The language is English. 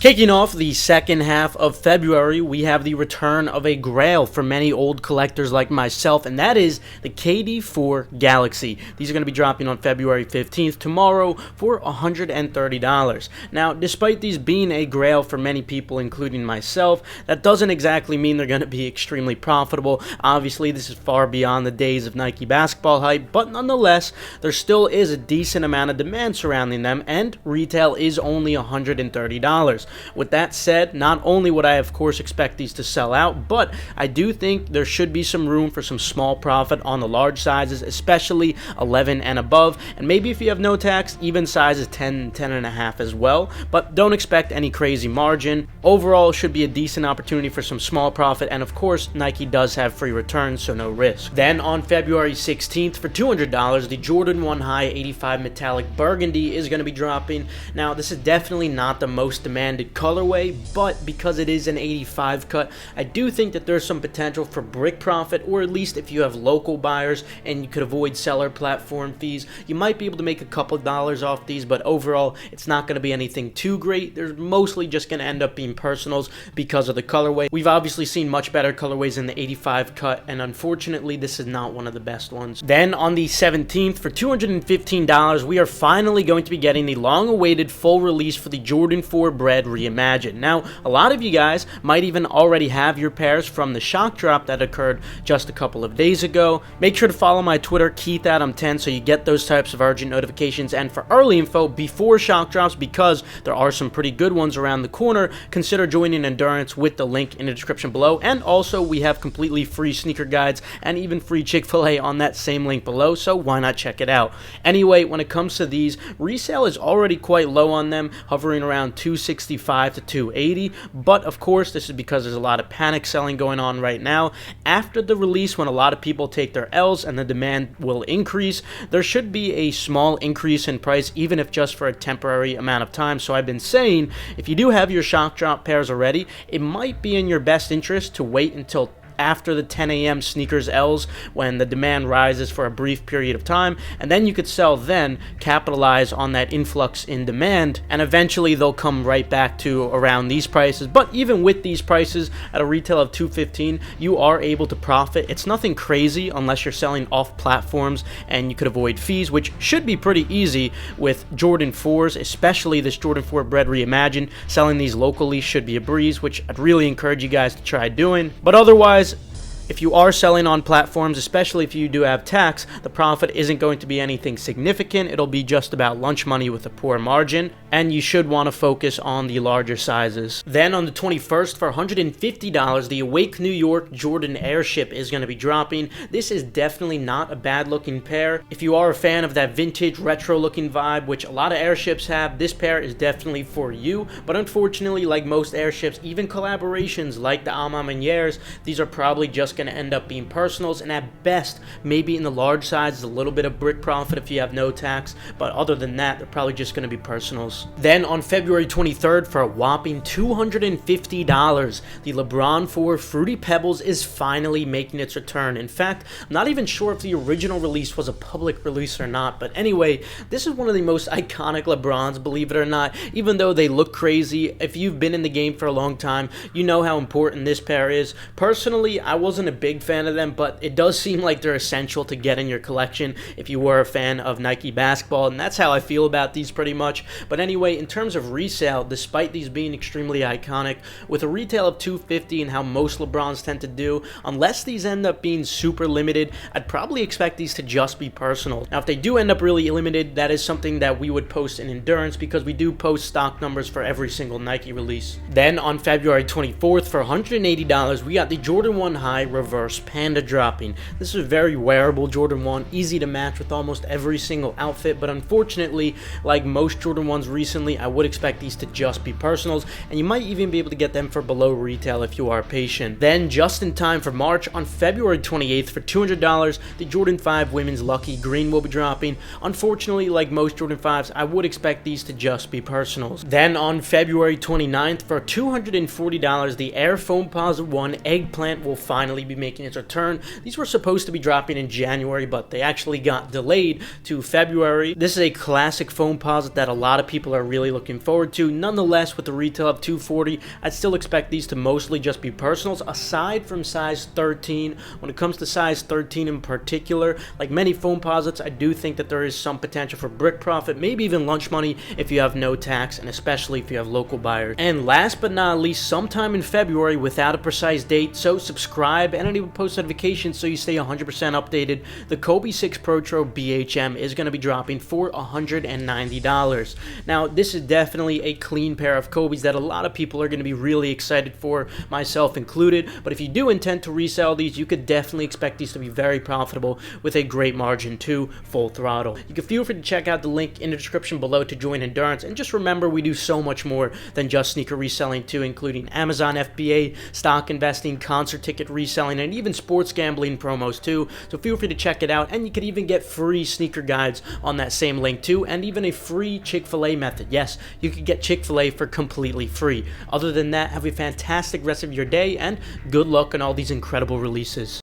Kicking off the second half of February, we have the return of a grail for many old collectors like myself, and that is the KD4 Galaxy. These are going to be dropping on February 15th, tomorrow, for $130. Now, despite these being a grail for many people, including myself, that doesn't exactly mean they're going to be extremely profitable. Obviously, this is far beyond the days of Nike basketball hype, but nonetheless, there still is a decent amount of demand surrounding them, and retail is only $130. With that said, not only would I of course expect these to sell out, but I do think there should be some room for some small profit on the large sizes, especially 11 and above, and maybe if you have no tax, even sizes 10, 10.5 as well, but don't expect any crazy margin. Overall, should be a decent opportunity for some small profit, and of course, Nike does have free returns, so no risk. Then on February 16th, for $200, the Jordan 1 High 85 Metallic Burgundy is going to be dropping. Now, this is definitely not the most demanded colorway, but because it is an 85 cut, I do think that there's some potential for brick profit, or at least if you have local buyers and you could avoid seller platform fees, you might be able to make a couple dollars off these, but overall, it's not going to be anything too great. They're mostly just going to end up being personals because of the colorway. We've obviously seen much better colorways in the 85 cut, and unfortunately, this is not one of the best ones. Then on the 17th, for $215, we are finally going to be getting the long-awaited full release for the Jordan 4 Bred Reimagined. Now, a lot of you guys might even already have your pairs from the shock drop that occurred just a couple of days ago. Make sure to follow my Twitter, KeithAdam10, so you get those types of urgent notifications, and for early info before shock drops, because there are some pretty good ones around the corner, consider joining Endurance with the link in the description below, and also we have completely free sneaker guides and even free Chick-fil-A on that same link below, so why not check it out? Anyway, when it comes to these, resale is already quite low on them, hovering around $265 to $280, but of course this is because there's a lot of panic selling going on right now. After the release, when a lot of people take their L's and the demand will increase, there should be a small increase in price, even if just for a temporary amount of time. So I've been saying, if you do have your shock drop pairs already, it might be in your best interest to wait until after the 10 a.m. sneakers L's, when the demand rises for a brief period of time, and then you could sell then, capitalize on that influx in demand, and eventually they'll come right back to around these prices. But even with these prices at a retail of $215, you are able to profit. It's nothing crazy unless you're selling off platforms, and you could avoid fees, which should be pretty easy with Jordan 4s, especially this Jordan 4 Bred Reimagined. Selling these locally should be a breeze, which I'd really encourage you guys to try doing. But otherwise, if you are selling on platforms, especially if you do have tax, the profit isn't going to be anything significant. It'll be just about lunch money with a poor margin, and you should want to focus on the larger sizes. Then on the 21st, for $150, the Awake New York Jordan Airship is going to be dropping. This is definitely not a bad looking pair. If you are a fan of that vintage retro looking vibe, which a lot of airships have, this pair is definitely for you. But unfortunately, like most airships, even collaborations like the Alma Menieres, these are probably just going to end up being personals, and at best, maybe in the large sizes, a little bit of brick profit if you have no tax, but other than that, they're probably just going to be personals. Then on February 23rd, for a whopping $250, the LeBron 4 Fruity Pebbles is finally making its return. In fact, I'm not even sure if the original release was a public release or not, but anyway, this is one of the most iconic LeBrons, believe it or not, even though they look crazy. If you've been in the game for a long time, you know how important this pair is. Personally, I wasn't a big fan of them, but it does seem like they're essential to get in your collection if you were a fan of Nike basketball, and that's how I feel about these pretty much. But anyway, in terms of resale, despite these being extremely iconic, with a retail of $250 and how most LeBrons tend to do, unless these end up being super limited, I'd probably expect these to just be personal. Now, if they do end up really limited, that is something that we would post in Endurance, because we do post stock numbers for every single Nike release. Then on February 24th, for $180, we got the Jordan 1 High Reverse Panda dropping. This is a very wearable Jordan 1, easy to match with almost every single outfit, but unfortunately, like most Jordan 1s recently, I would expect these to just be personals, and you might even be able to get them for below retail if you are patient. Then, just in time for March, on February 28th, for $200, the Jordan 5 Women's Lucky Green will be dropping. Unfortunately, like most Jordan 5s, I would expect these to just be personals. Then on February 29th, for $240, the Air Foam PA1 Eggplant will finally be making its return. These were supposed to be dropping in January, but they actually got delayed to February. This is a classic foam posit that a lot of people people are really looking forward to. Nonetheless, with the retail of $240, I'd still expect these to mostly just be personals, aside from size 13. When it comes to size 13 in particular, like many foam posits, I do think that there is some potential for brick profit, maybe even lunch money if you have no tax, and especially if you have local buyers. And last but not least, sometime in February, without a precise date, so subscribe and enable post notifications so you stay 100% updated, the Kobe 6 Protor BM is going to be dropping for $190. Now, this is definitely a clean pair of Kobe's that a lot of people are going to be really excited for, myself included, but if you do intend to resell these, you could definitely expect these to be very profitable with a great margin too, full throttle. You can feel free to check out the link in the description below to join Endurance, and just remember, we do so much more than just sneaker reselling too, including Amazon FBA, stock investing, concert ticket reselling, and even sports gambling promos too, so feel free to check it out, and you could even get free sneaker guides on that same link too, and even a free Chick-fil-A method. Yes, you could get Chick-fil-A for completely free. Other than that, have a fantastic rest of your day, and good luck on all these incredible releases.